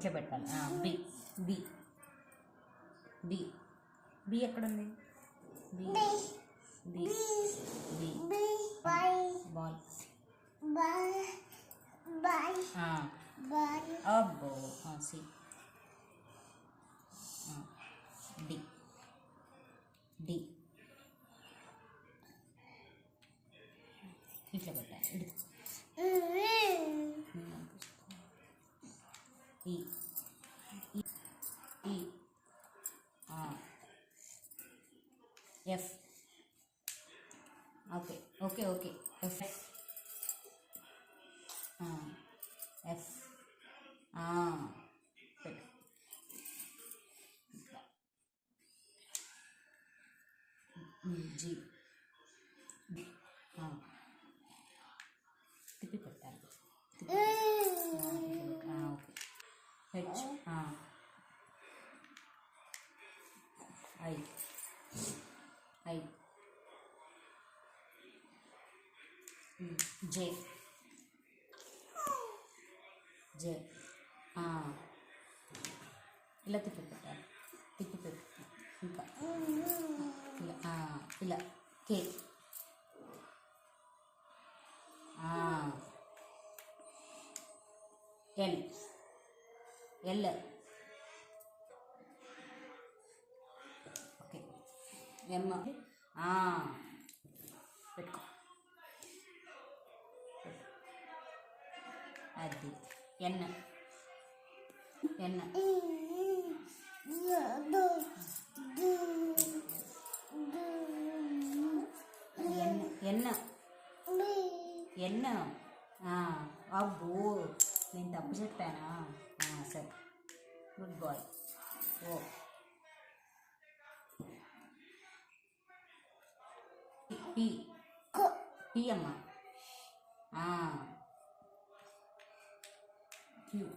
ఇట్లా పెట్టాలి. B B B B ఎక్కడుంది? బి బి బి బాల్ అబ్బో. సి డి డి ఇట్లా పెట్టాలి. E E F. Okay okay okay. F F G తిప్పి పెట్టాలి. Okay. H I I J J ఇలా తిప్పి పెట్టాలి. తిప్పి పెట్టు. ఇంకా ఇలా ఇలా K L L okay. M పెట్టుకో. అది ఎన్ ఎన్ ఎన్ ఎన్ అబ్బో, నేను తప్పు చెప్పానా? సరే, good bye. O P P అమ్మ. క్యూ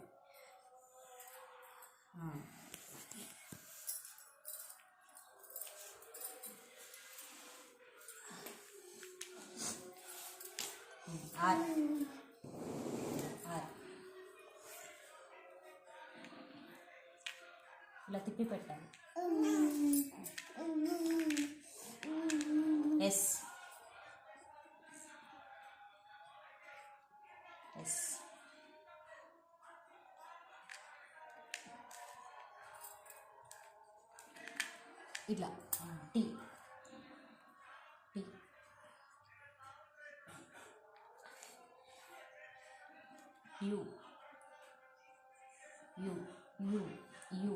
ఆర్ ఆర్ ఇలా తిప్పి పెట్టాలి. ఎస్ ఎస్ ఇలా T T U U U U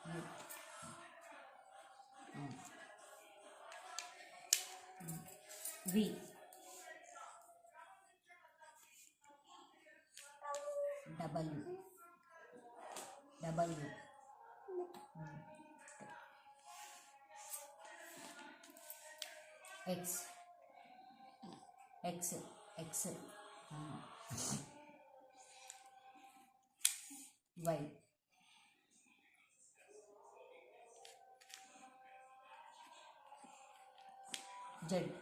U V W W X X X Y Z